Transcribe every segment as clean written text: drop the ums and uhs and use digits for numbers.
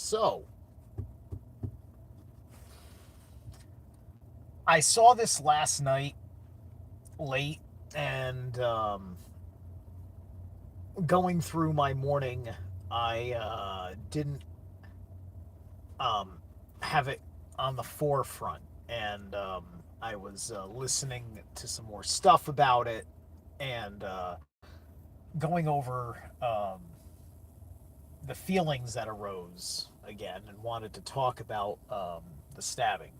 So, I saw this last night late and going through my morning, I didn't um, have it on the forefront. And I was listening to some more stuff about it and going over the feelings that arose again and wanted to talk about the stabbing.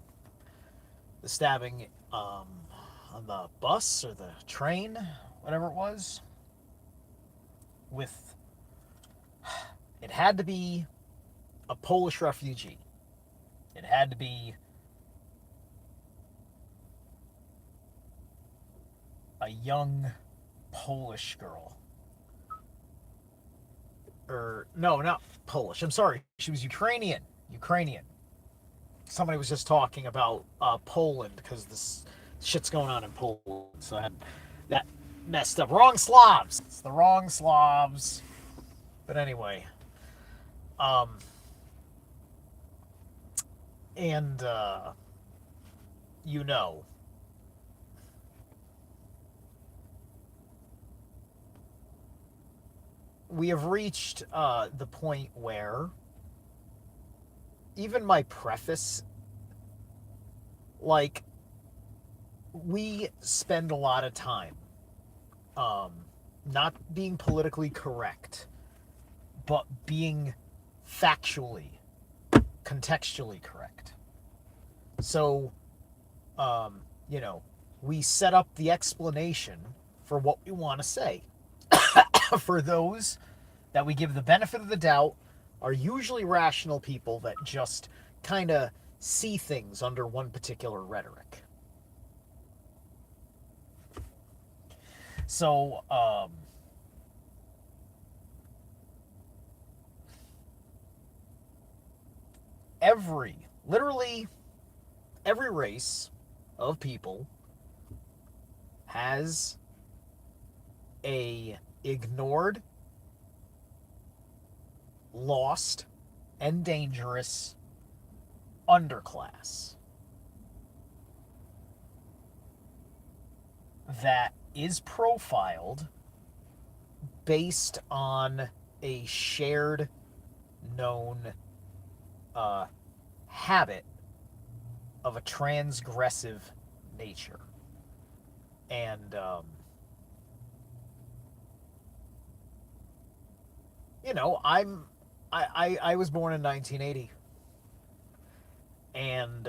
The stabbing on the bus or the train, whatever it was, with it had to be a Polish refugee. It had to be a young Polish girl. Or no, not Polish. I'm sorry. She was Ukrainian. Ukrainian. Somebody was just talking about Poland because this shit's going on in Poland. So I had that messed up. Wrong Slavs. It's the wrong Slavs. But anyway, um, and you know, we have reached the point where even my preface, like, we spend a lot of time um, not being politically correct, but being factually, contextually correct. So, um, you know, we set up the explanation for what we want to say. For those that we give the benefit of the doubt are usually rational people that just kind of see things under one particular rhetoric. So, literally every race of people has a ignored, lost, and dangerous underclass that is profiled based on a shared known habit of a transgressive nature. And, you know, I was born in 1980. And,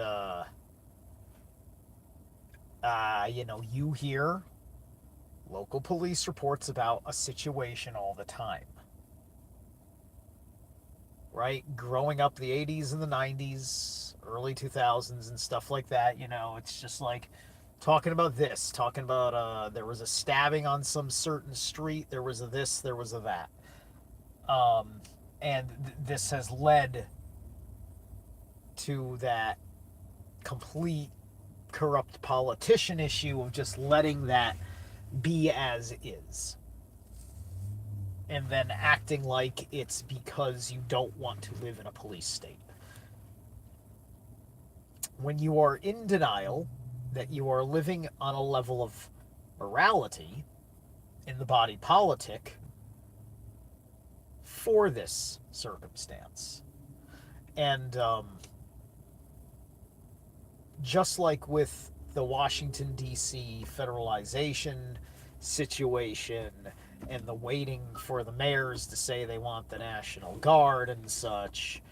you know, you hear local police reports about a situation all the time. Right? Growing up the 80s and the 90s, early 2000s and stuff like that, you know, it's just like talking about this, talking about there was a stabbing on some certain street, there was a this, there was a that. Um, and this has led to that complete corrupt politician issue of just letting that be as is and then acting like it's because you don't want to live in a police state. When you are in denial that you are living on a level of morality in the body politic for this circumstance. And just like with the Washington, D.C. federalization situation and the waiting for the mayors to say they want the National Guard and such,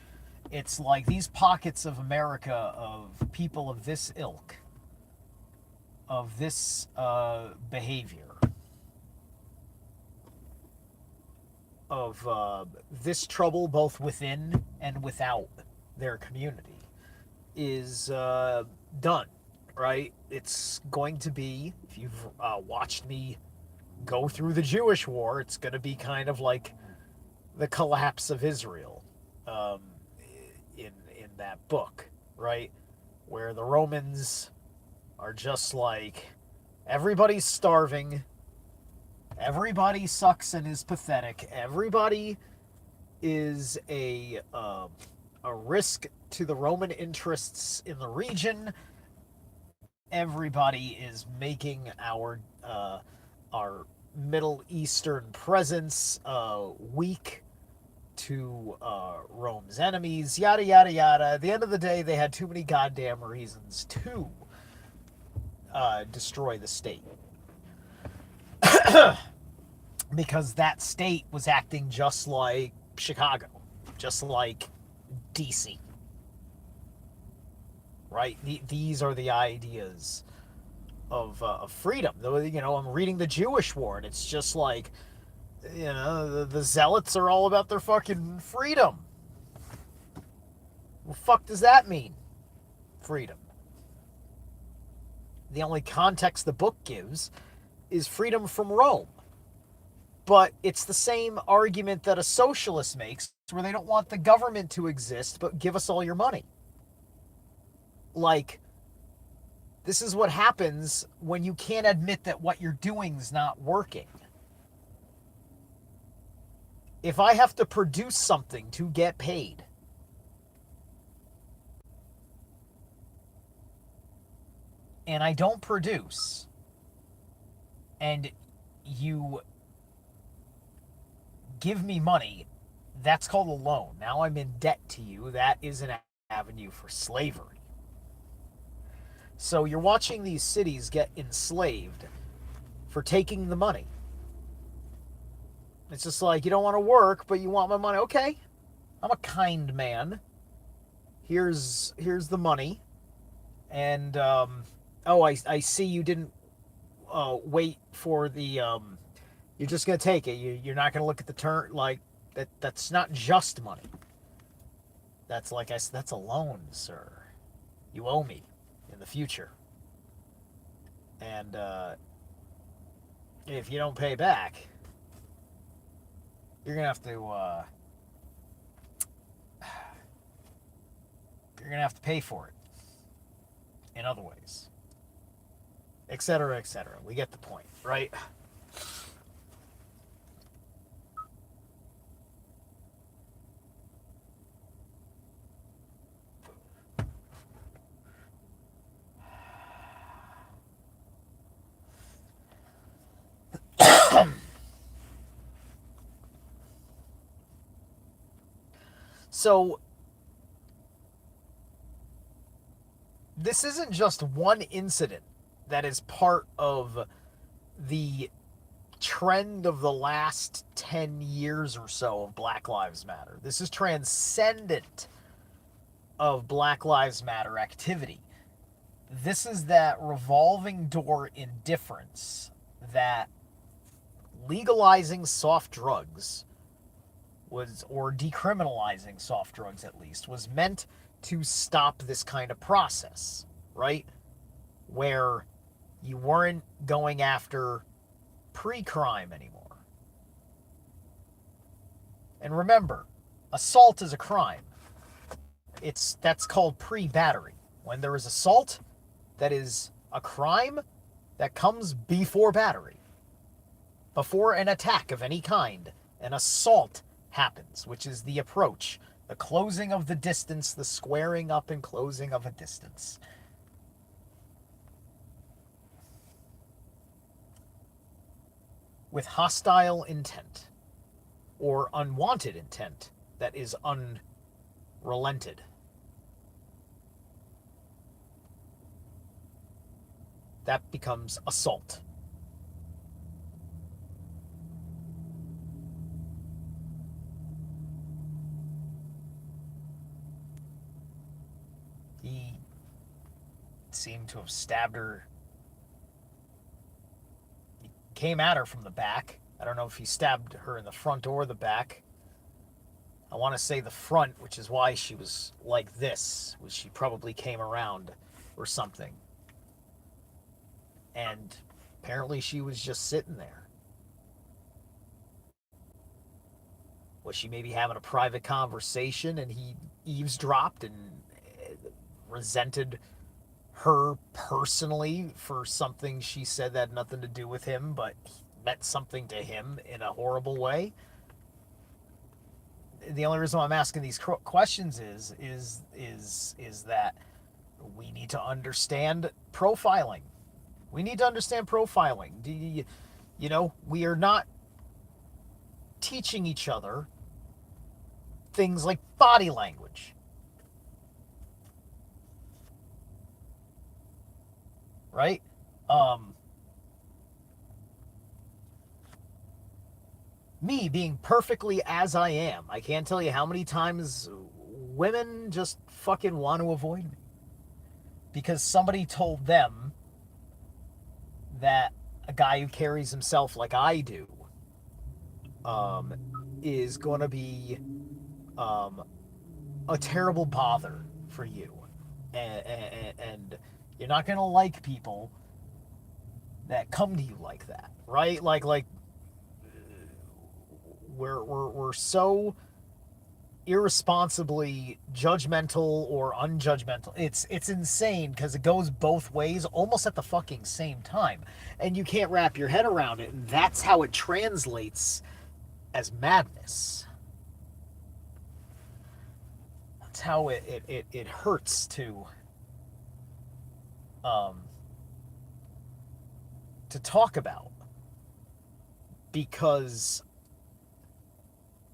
it's like these pockets of America of people of this ilk, of this behavior, of this trouble both within and without their community is done, right? It's going to be, if you've watched me go through the Jewish war, it's going to be kind of like the collapse of Israel um, in that book, right? Where the Romans are just like, everybody's starving, everybody sucks and is pathetic, everybody is a a risk to the Roman interests in the region. Everybody is making our Middle Eastern presence weak to Rome's enemies, yada yada yada. At the end of the day, they had too many goddamn reasons to destroy the state. Because that state was acting just like Chicago, just like DC. Right? These are the ideas of freedom. You know, I'm reading the Jewish War, and it's just like, you know, the zealots are all about their fucking freedom. What the fuck does that mean? Freedom. The only context the book gives is freedom from Rome. But it's the same argument that a socialist makes, where they don't want the government to exist, but give us all your money. Like, this is what happens when you can't admit that what you're doing is not working. If I have to produce something to get paid, and I don't produce, and you give me money, that's called a loan. Now I'm in debt to you. That is an avenue for slavery. So you're watching these cities get enslaved for taking the money. It's just like, you don't want to work, but you want my money. Okay, I'm a kind man. Here's the money. And, I see you didn't wait for the... You're just going to take it. You're not going to look at the turn. Like, that's not just money. That's, like I said, that's a loan, sir. You owe me in the future. And if you don't pay back, you're going to have to... you're going to have to pay for it in other ways. Etc., etc. We get the point, right? So, this isn't just one incident that is part of the trend of the last 10 years or so of Black Lives Matter. This is transcendent of Black Lives Matter activity. This is that revolving door indifference that legalizing soft drugs was, or decriminalizing soft drugs at least, was meant to stop this kind of process, right? Where you weren't going after pre-crime anymore. And remember, assault is a crime. That's called pre-battery. When there is assault, that is a crime that comes before battery. Before an attack of any kind, an assault happens, which is the approach, the closing of the distance, the squaring up and closing of a distance. With hostile intent, or unwanted intent that is unrelented. That becomes assault. He seemed to have stabbed her. He came at her from the back. I don't know if he stabbed her in the front or the back. I want to say the front, which is why she was like this, which she probably came around or something. And apparently she was just sitting there. Was she maybe having a private conversation and he eavesdropped and resented her personally for something she said that had nothing to do with him, but meant something to him in a horrible way? the only reason why I'm asking these questions is that we need to understand profiling. We need to understand profiling. We are not teaching each other things like body language. Right? Um, Me being perfectly as I am, I can't tell you how many times women just fucking want to avoid me because somebody told them that a guy who carries himself like I do um, is going to be um, a terrible bother for you. And you're not going to like people that come to you like that, right? Like we're so irresponsibly judgmental or unjudgmental. It's insane because it goes both ways almost at the fucking same time. And you can't wrap your head around it. And that's how it translates as madness. That's how it hurts um to talk about because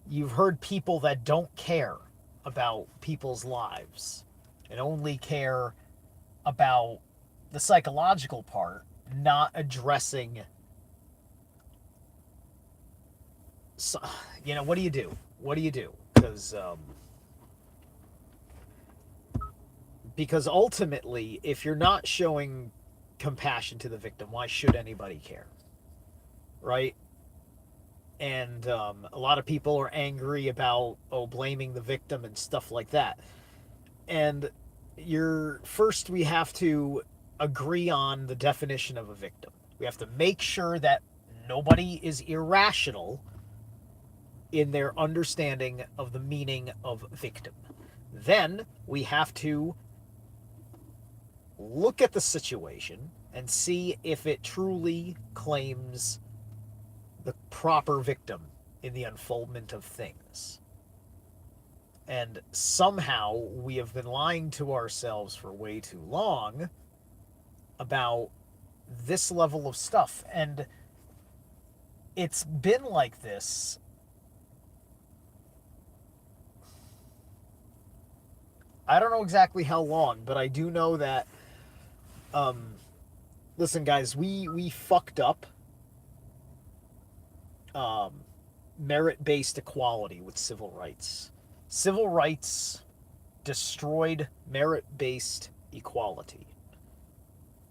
you've heard people that don't care about people's lives and only care about the psychological part, not addressing. So, what do you do? What do you do? Because ultimately, if you're not showing compassion to the victim, why should anybody care, right? And a lot of people are angry about blaming the victim and stuff like that. And we have to agree on the definition of a victim. We have to make sure that nobody is irrational in their understanding of the meaning of victim. Then we have to look at the situation and see if it truly claims the proper victim in the unfoldment of things. And somehow we have been lying to ourselves for way too long about this level of stuff. And it's been like this. I don't know exactly how long, but I do know that listen guys, we fucked up merit-based equality with civil rights. Civil rights destroyed merit-based equality,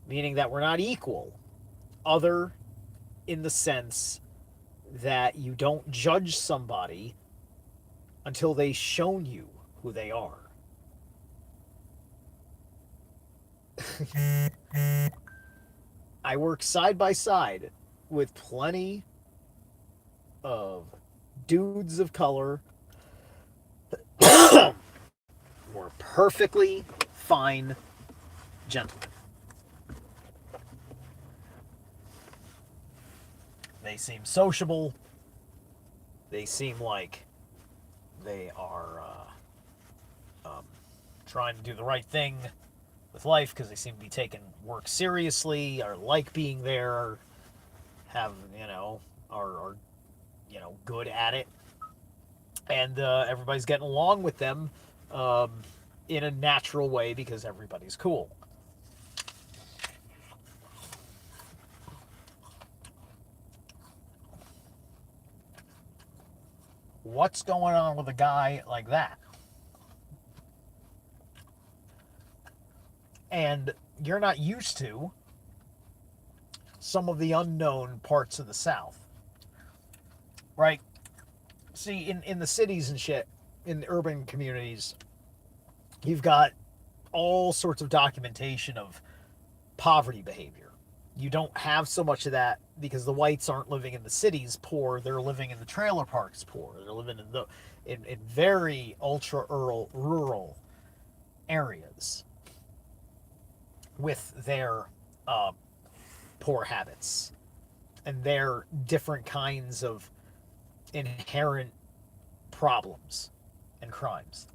meaning that we're not equal, other in the sense that you don't judge somebody until they've shown you who they are. I work side by side with plenty of dudes of color who are perfectly fine gentlemen. They seem sociable. They seem like they are trying to do the right thing with life because they seem to be taking work seriously, or like being there, have are good at it, and everybody's getting along with them in a natural way because everybody's cool. What's going on with a guy like that? And you're not used to some of the unknown parts of the South, right? See, in the cities and shit, in the urban communities, you've got all sorts of documentation of poverty behavior. You don't have so much of that because the whites aren't living in the cities poor. They're living in the trailer parks poor. They're living in very ultra rural areas with their poor habits and their different kinds of inherent problems and crimes.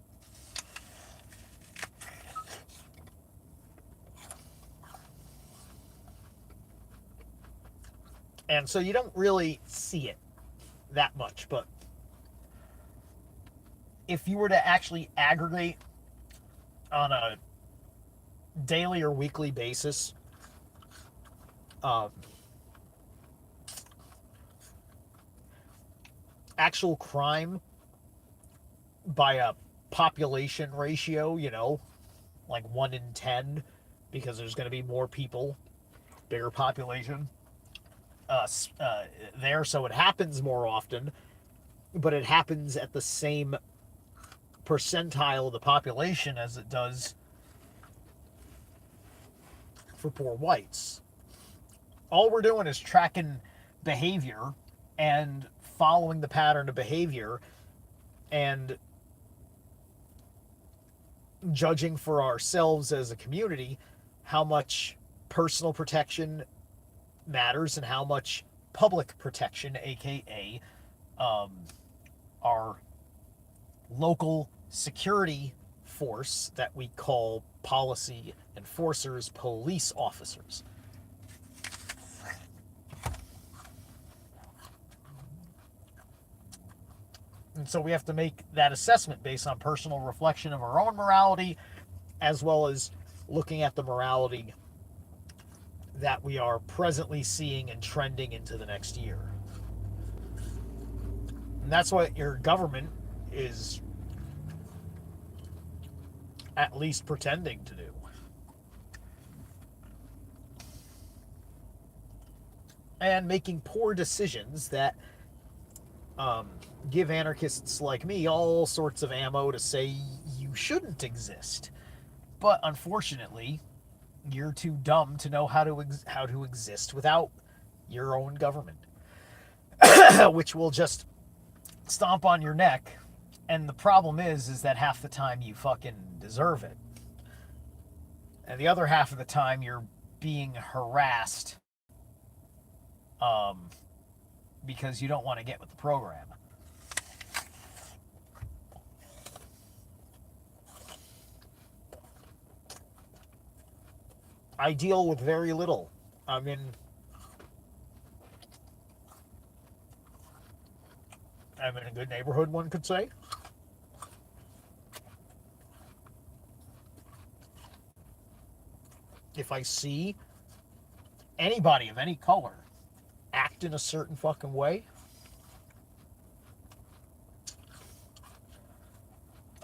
And so you don't really see it that much, but if you were to actually aggregate on a daily or weekly basis, um, actual crime by a population ratio, like 1 in 10, because there's going to be more people, bigger population there, so it happens more often, but it happens at the same percentile of the population as it does for poor whites. All we're doing is tracking behavior and following the pattern of behavior and judging for ourselves as a community how much personal protection matters and how much public protection, aka our local security force that we call policy enforcers, police officers. And so we have to make that assessment based on personal reflection of our own morality, as well as looking at the morality that we are presently seeing and trending into the next year. And that's what your government is at least pretending to do. And making poor decisions that give anarchists like me all sorts of ammo to say you shouldn't exist. But unfortunately, you're too dumb to know how to exist without your own government, which will just stomp on your neck. And the problem is that half the time you fucking deserve it, and the other half of the time you're being harassed because you don't want to get with the program. I deal with very little. I'm in a good neighborhood, one could say. If I see anybody of any color act in a certain fucking way,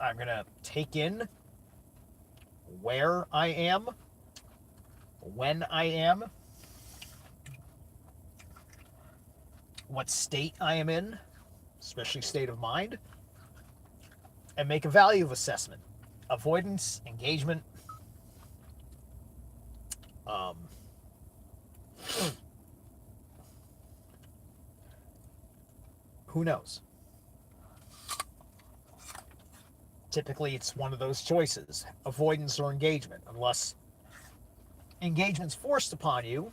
I'm gonna take in where I am, when I am, what state I am in, especially state of mind, and make a value assessment. Avoidance, engagement, who knows? Typically, it's one of those choices, avoidance or engagement, unless engagement's forced upon you.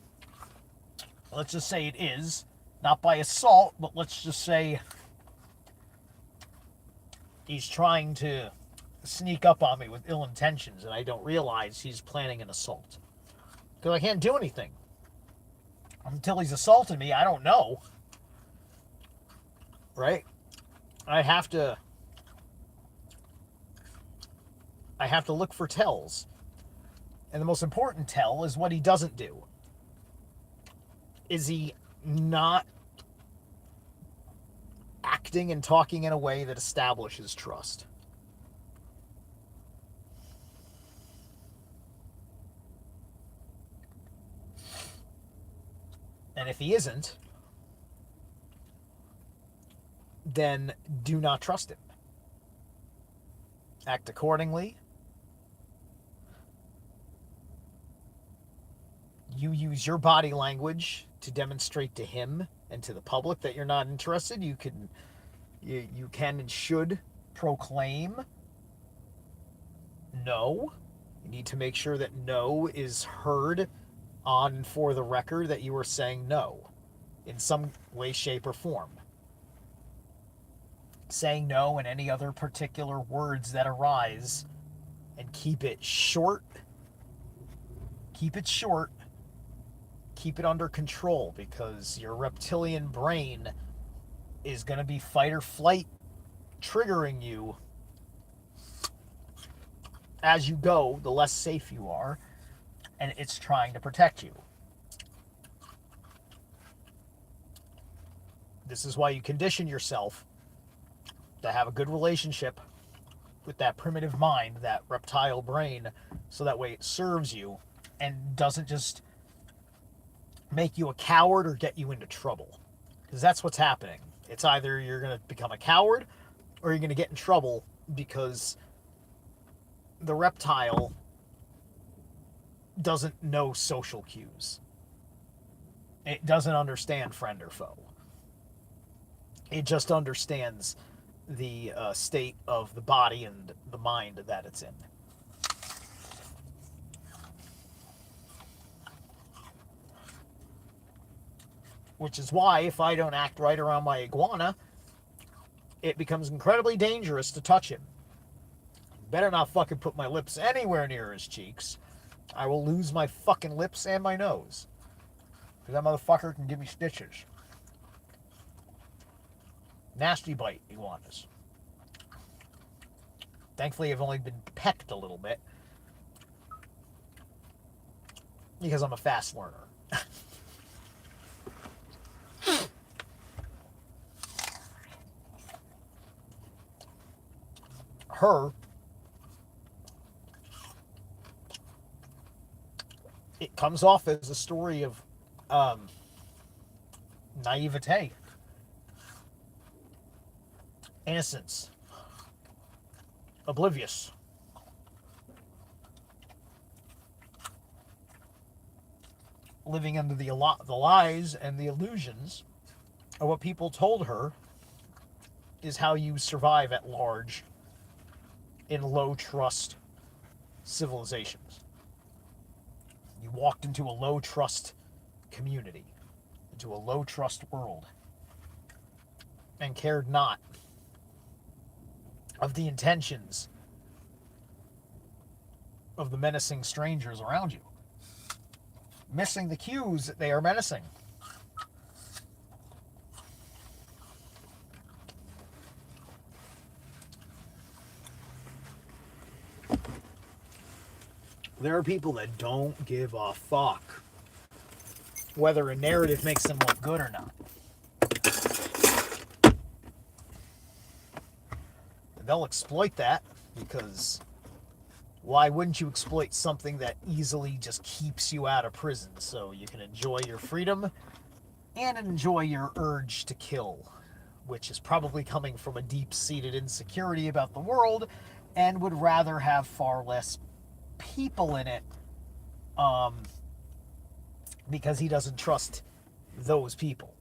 Let's just say it is, not by assault, but let's just say he's trying to sneak up on me with ill intentions and I don't realize he's planning an assault. Because I can't do anything. Until he's assaulted me, I don't know. Right? I have to look for tells. And the most important tell is what he doesn't do. Is he not acting and talking in a way that establishes trust? And if he isn't, then do not trust him. Act accordingly. You use your body language to demonstrate to him and to the public that you're not interested. You can and should proclaim no. You need to make sure that no is heard on for the record, that you are saying no in some way, shape, or form. saying no and any other particular words that arise, and keep it short. Keep it short. Keep it under control, because your reptilian brain is going to be fight or flight triggering you as you go, the less safe you are, and it's trying to protect you. This is why you condition yourself to have a good relationship with that primitive mind, that reptile brain, so that way it serves you and doesn't just make you a coward or get you into trouble. Because that's what's happening. It's either you're going to become a coward or you're going to get in trouble, because the reptile doesn't know social cues. It doesn't understand friend or foe. It just understands the state of the body and the mind that it's in. Which is why, if I don't act right around my iguana, it becomes incredibly dangerous to touch him. Better not fucking put my lips anywhere near his cheeks. I will lose my fucking lips and my nose. Because that motherfucker can give me stitches. Nasty bite, iguanas. Thankfully, I've only been pecked a little bit, because I'm a fast learner. It comes off as a story of naivete, innocence, oblivious. Living under the lies and the illusions of what people told her is how you survive at large in low trust civilizations. You walked into a low trust community, into a low trust world, and cared not of the intentions of the menacing strangers around you, missing the cues that they are menacing. There are people that don't give a fuck whether a narrative makes them look good or not. They'll exploit that, because why wouldn't you exploit something that easily just keeps you out of prison so you can enjoy your freedom and enjoy your urge to kill, which is probably coming from a deep-seated insecurity about the world and would rather have far less people in it, because he doesn't trust those people.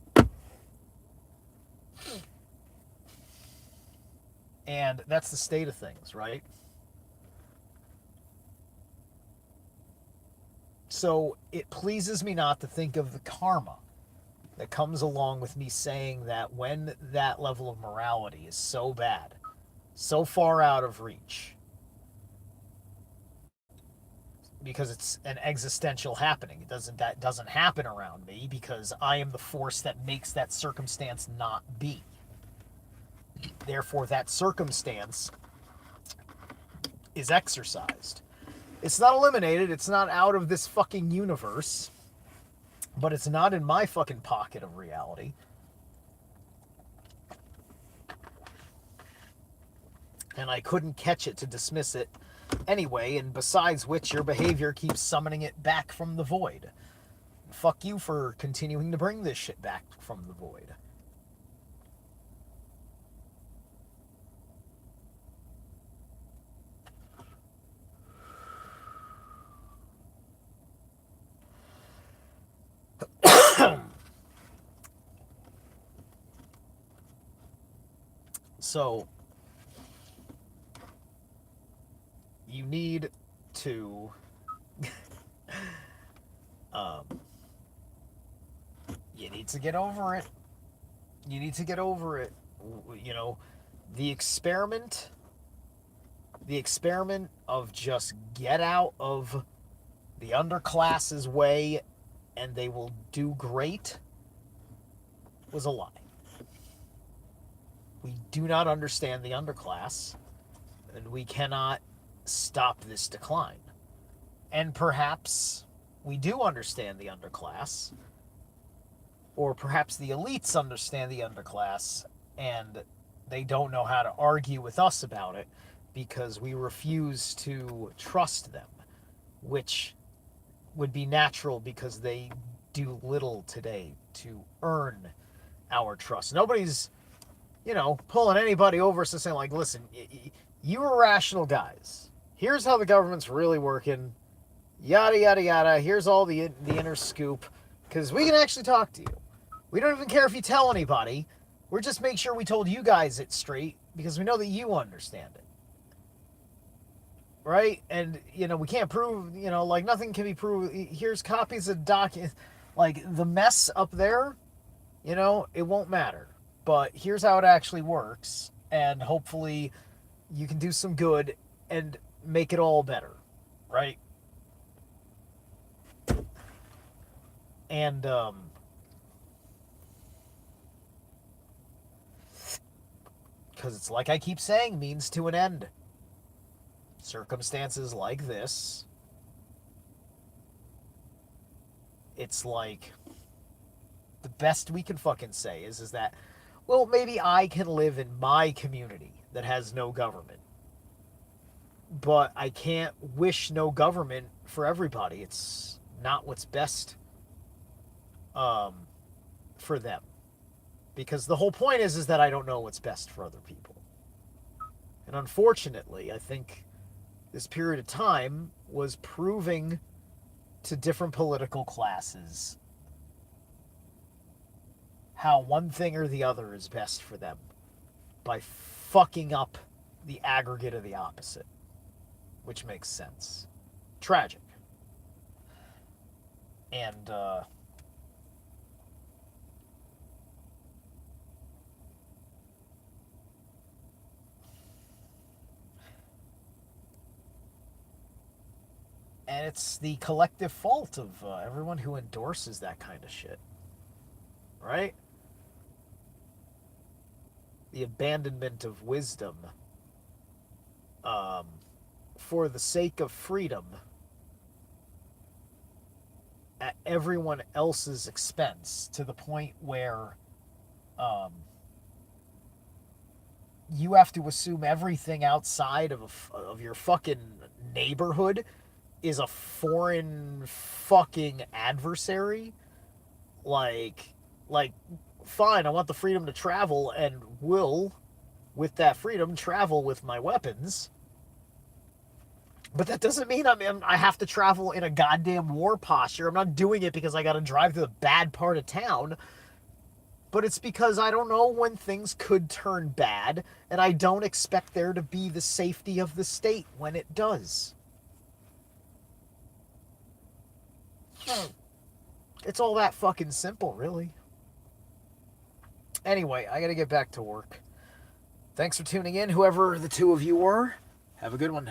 And that's the state of things, right? So it pleases me not to think of the karma that comes along with me saying that when that level of morality is so bad, so far out of reach, because it's an existential happening. That doesn't happen around me, because I am the force that makes that circumstance not be. Therefore, that circumstance is exercised. It's not eliminated. It's not out of this fucking universe. But it's not in my fucking pocket of reality. And I couldn't catch it to dismiss it anyway, and besides which, your behavior keeps summoning it back from the void. Fuck you for continuing to bring this shit back from the void. So, you need to you need to get over it. You need to get over it. You know, The experiment of just get out of the underclass's way and they will do great was a lie. We do not understand the underclass, and we cannot stop this decline. And perhaps we do understand the underclass, or perhaps the elites understand the underclass, and they don't know how to argue with us about it because we refuse to trust them, which would be natural because they do little today to earn our trust. Nobody's, pulling anybody over to saying, like, listen, you are rational guys. Here's how the government's really working. Yada, yada, yada. Here's all the inner scoop. Because we can actually talk to you. We don't even care if you tell anybody. We're just making sure we told you guys it straight because we know that you understand it. Right? And, we can't prove, like, nothing can be proved. Here's copies of documents. Like, the mess up there, it won't matter. But here's how it actually works. And hopefully you can do some good and make it all better. Right? And, because it's like I keep saying, means to an end. Circumstances like this, it's like the best we can fucking say is that, well, maybe I can live in my community that has no government, but I can't wish no government for everybody. It's not what's best for them, because the whole point is that I don't know what's best for other people. And unfortunately, I think this period of time was proving to different political classes how one thing or the other is best for them by fucking up the aggregate of the opposite, which makes sense. Tragic. And, and it's the collective fault of everyone who endorses that kind of shit. Right? The abandonment of wisdom for the sake of freedom at everyone else's expense, to the point where you have to assume everything outside of your fucking neighborhood is a foreign fucking adversary. Like, fine, I want the freedom to travel and will, with that freedom, travel with my weapons. But that doesn't mean I have to travel in a goddamn war posture. I'm not doing it because I got to drive to the bad part of town. But it's because I don't know when things could turn bad, and I don't expect there to be the safety of the state when it does. It's all that fucking simple, really. Anyway, I gotta get back to work. Thanks for tuning in, whoever the two of you were. Have a good one.